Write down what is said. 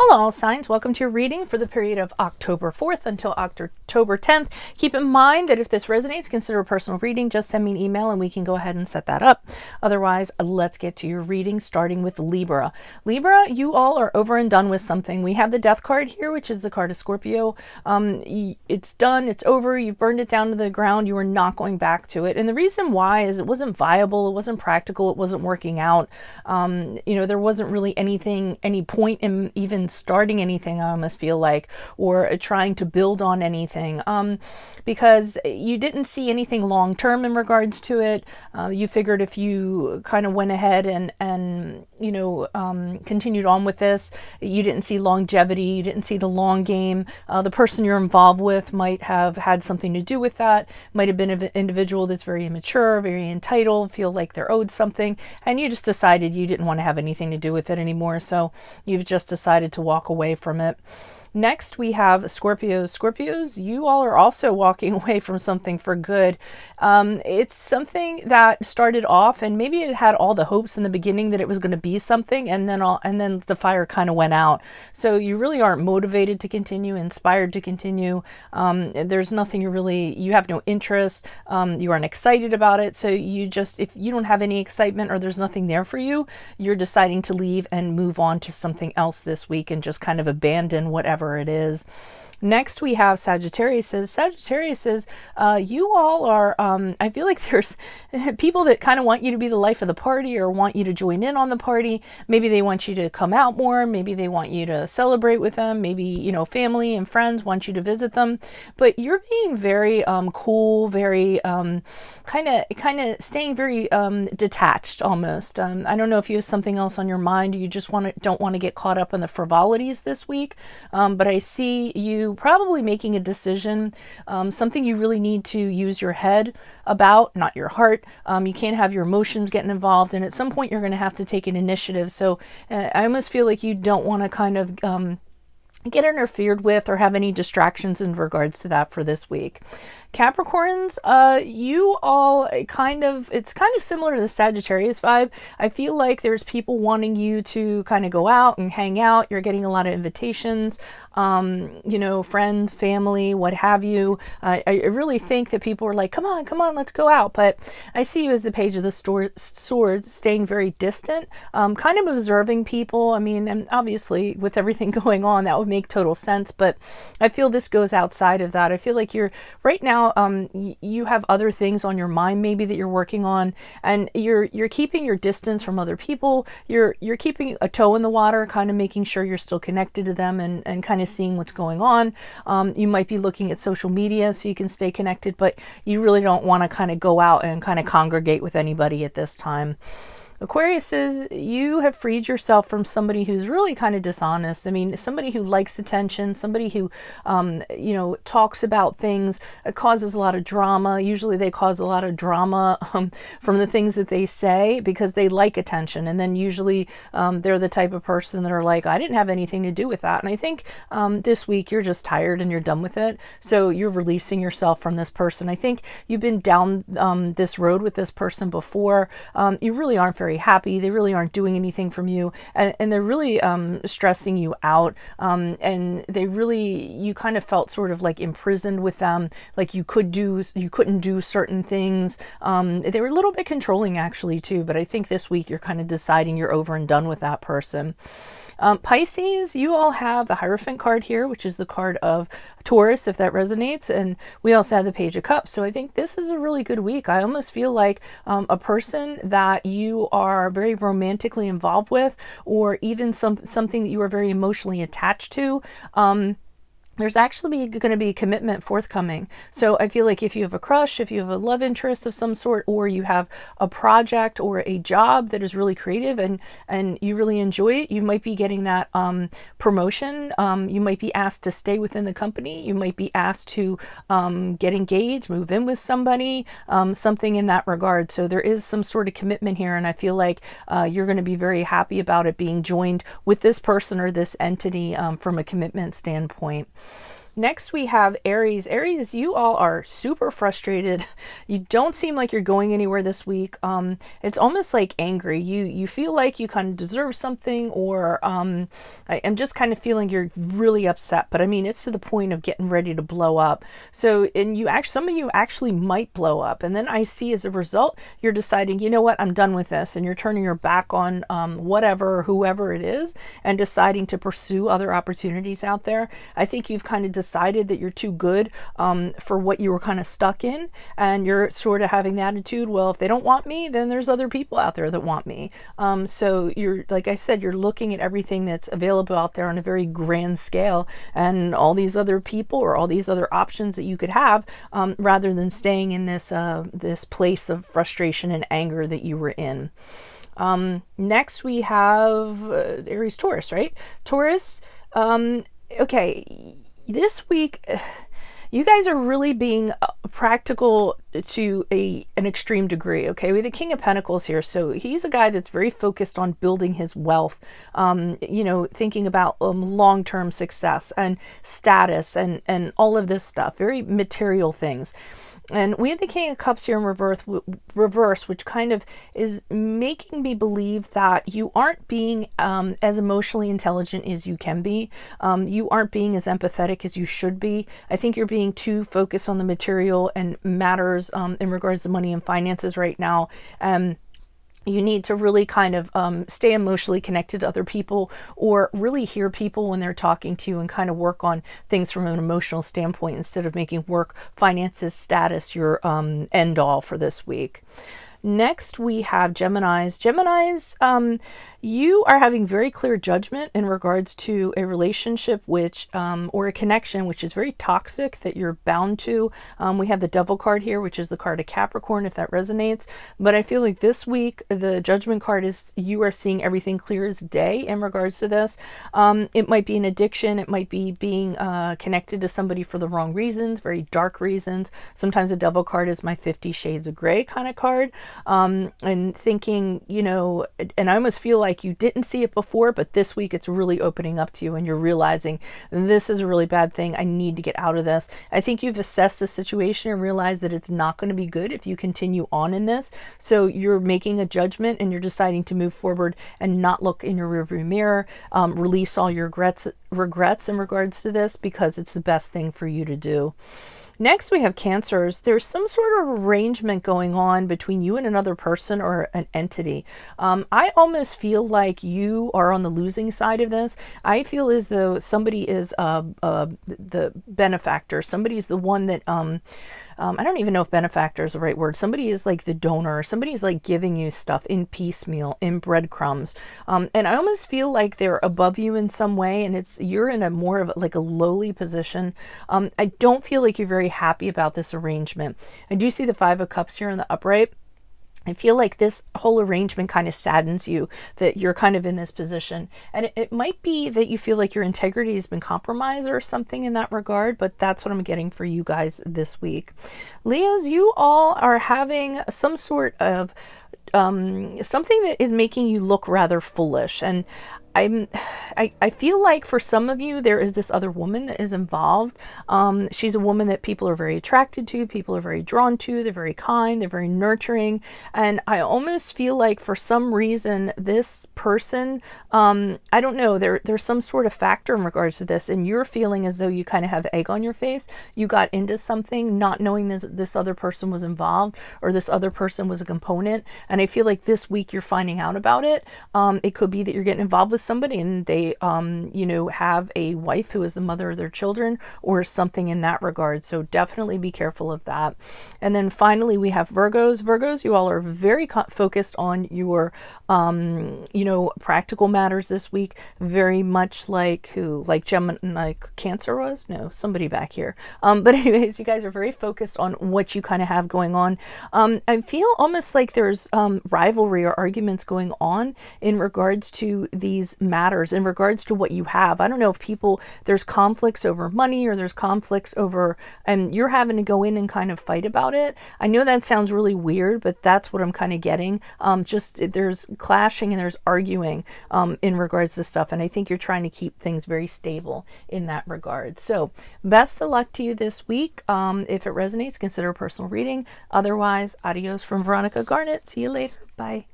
Hello, all signs. Welcome to your reading for the period of October 4th until October 10th. Keep in mind that if this resonates, consider a personal reading. Just send me an email and we can go ahead and set that up. Otherwise, let's get to your reading, starting with Libra. Libra, you all are over and done with something. We have the Death card here, which is the card of Scorpio. It's done. It's over. You've burned it down to the ground. You are not going back to it. And the reason why is it wasn't viable. It wasn't practical. It wasn't working out. There wasn't really any point in even starting anything, I almost feel like, or trying to build on anything, because you didn't see anything long term in regards to it. You figured if you kind of went ahead and continued on with this, you didn't see longevity, you didn't see the long game. The person you're involved with might have had something to do with that, might have been an individual that's very immature, very entitled, feel like they're owed something, and you just decided you didn't want to have anything to do with it anymore, so you've just decided to walk away from it. Next, we have Scorpios. Scorpios, you all are also walking away from something for good. It's something that started off, and maybe it had all the hopes in the beginning that it was going to be something, and then the fire kind of went out. So you really aren't motivated to continue, inspired to continue. There's nothing you have no interest. You aren't excited about it. So if you don't have any excitement or there's nothing there for you, you're deciding to leave and move on to something else this week and just kind of abandon whatever it is. Next, we have Sagittarius. Sagittarius says, you all are, I feel like there's people that kind of want you to be the life of the party or want you to join in on the party. Maybe they want you to come out more. Maybe they want you to celebrate with them. Maybe, family and friends want you to visit them. But you're being very cool, very kind of staying very detached almost. I don't know if you have something else on your mind or you just don't want to get caught up in the frivolities this week. But I see you probably making a decision, something you really need to use your head about, not your heart. You can't have your emotions getting involved, and at some point you're going to have to take an initiative. So I almost feel like you don't want to kind of get interfered with or have any distractions in regards to that for this week. Capricorns, you all it's kind of similar to the Sagittarius vibe. I feel like there's people wanting you to kind of go out and hang out. You're getting a lot of invitations, friends, family, what have you. I really think that people are like, come on, let's go out. But I see you as the Page of the Swords, staying very distant, kind of observing people. I mean, and obviously with everything going on, that would make total sense. But I feel this goes outside of that. I feel like you're right now, you have other things on your mind maybe that you're working on, and you're keeping your distance from other people. You're keeping a toe in the water, kind of making sure you're still connected to them and kind of seeing what's going on. You might be looking at social media so you can stay connected, but you really don't want to kind of go out and kind of congregate with anybody at this time. Aquarius says you have freed yourself from somebody who's really kind of dishonest. I mean, somebody who likes attention, somebody who, talks about things, causes a lot of drama. Usually they cause a lot of drama from the things that they say because they like attention. And then usually they're the type of person that are like, I didn't have anything to do with that. And I think this week you're just tired and you're done with it. So you're releasing yourself from this person. I think you've been down this road with this person before. You really aren't very happy. They really aren't doing anything from you, and they're really stressing you out, and you kind of felt sort of like imprisoned with them, like you couldn't do certain things. They were a little bit controlling actually too, but I think this week you're kind of deciding you're over and done with that person. Pisces, you all have the Hierophant card here, which is the card of Taurus, if that resonates, and we also have the Page of Cups. So I think this is a really good week. I almost feel like a person that you are very romantically involved with, or even something that you are very emotionally attached to, there's actually going to be commitment forthcoming. So I feel like if you have a crush, if you have a love interest of some sort, or you have a project or a job that is really creative and you really enjoy it, you might be getting that promotion. You might be asked to stay within the company. You might be asked to get engaged, move in with somebody, something in that regard. So there is some sort of commitment here, and I feel like you're going to be very happy about it being joined with this person or this entity from a commitment standpoint. Next, we have Aries. Aries, you all are super frustrated. You don't seem like you're going anywhere this week. It's almost like angry. You feel like you kind of deserve something, or I'm just kind of feeling you're really upset. But I mean, it's to the point of getting ready to blow up. So, and some of you actually might blow up. And then I see as a result, you're deciding, you know what, I'm done with this, and you're turning your back on whatever, whoever it is, and deciding to pursue other opportunities out there. I think you've kind of decided that you're too good for what you were kind of stuck in, and you're sort of having the attitude, well, if they don't want me, then there's other people out there that want me. So you're, like I said, you're looking at everything that's available out there on a very grand scale, and all these other people or all these other options that you could have, rather than staying in this place of frustration and anger that you were in. Next we have Aries, Taurus, right? Taurus, okay, this week, you guys are really being practical to an extreme degree, okay? We have the King of Pentacles here, so he's a guy that's very focused on building his wealth, thinking about long-term success and status and all of this stuff, very material things. And we have the King of Cups here in reverse, which kind of is making me believe that you aren't being as emotionally intelligent as you can be. You aren't being as empathetic as you should be. I think you're being too focused on the material and matters in regards to money and finances right now. You need to really kind of stay emotionally connected to other people, or really hear people when they're talking to you, and kind of work on things from an emotional standpoint instead of making work, finances, status your end all for this week. Next, we have Geminis. Geminis, you are having very clear judgment in regards to a relationship or a connection which is very toxic that you're bound to. We have the Devil card here, which is the card of Capricorn, if that resonates. But I feel like this week, the Judgment card is you are seeing everything clear as day in regards to this. It might be an addiction. It might be being connected to somebody for the wrong reasons, very dark reasons. Sometimes the Devil card is my 50 Shades of Grey kind of card. And thinking, and I almost feel like you didn't see it before, but this week it's really opening up to you, and you're realizing this is a really bad thing. I need to get out of this. I think you've assessed the situation and realized that it's not going to be good if you continue on in this. So you're making a judgment, and you're deciding to move forward and not look in your rearview mirror, release all your regrets in regards to this, because it's the best thing for you to do. Next, we have Cancers. There's some sort of arrangement going on between you and another person or an entity. I almost feel like you are on the losing side of this. I feel as though somebody is the benefactor. Somebody's the one that... I don't even know if benefactor is the right word. Somebody is like the donor. Somebody is like giving you stuff in piecemeal, in breadcrumbs. And I almost feel like they're above you in some way, and you're in a more of like a lowly position. I don't feel like you're very happy about this arrangement. I do see the Five of Cups here in the upright. I feel like this whole arrangement kind of saddens you, that you're kind of in this position. And it might be that you feel like your integrity has been compromised or something in that regard, but that's what I'm getting for you guys this week. Leos, you all are having some sort of something that is making you look rather foolish. And I feel like for some of you, there is this other woman that is involved. She's a woman that people are very attracted to, people are very drawn to, they're very kind, they're very nurturing. And I almost feel like for some reason, this person, I don't know, there's some sort of factor in regards to this, and you're feeling as though you kind of have egg on your face. You got into something not knowing this other person was involved, or this other person was a component. And I feel like this week you're finding out about it. It could be that you're getting involved with somebody and they have a wife who is the mother of their children, or something in that regard. So definitely be careful of that. And then finally we have Virgos. You all are very focused on your practical matters this week, very much like Gemini, like Cancer was? No, somebody back here. But anyways, you guys are very focused on what you kind of have going on. I feel almost like there's rivalry or arguments going on in regards to these is matters in regards to what you have. I don't know if there's conflicts over money, or there's conflicts over, and you're having to go in and kind of fight about it. I know that sounds really weird, but that's what I'm kind of getting. Just there's clashing and there's arguing in regards to stuff. And I think you're trying to keep things very stable in that regard. So best of luck to you this week. If it resonates, consider a personal reading. Otherwise, adios from Veronica Garnet. See you later. Bye.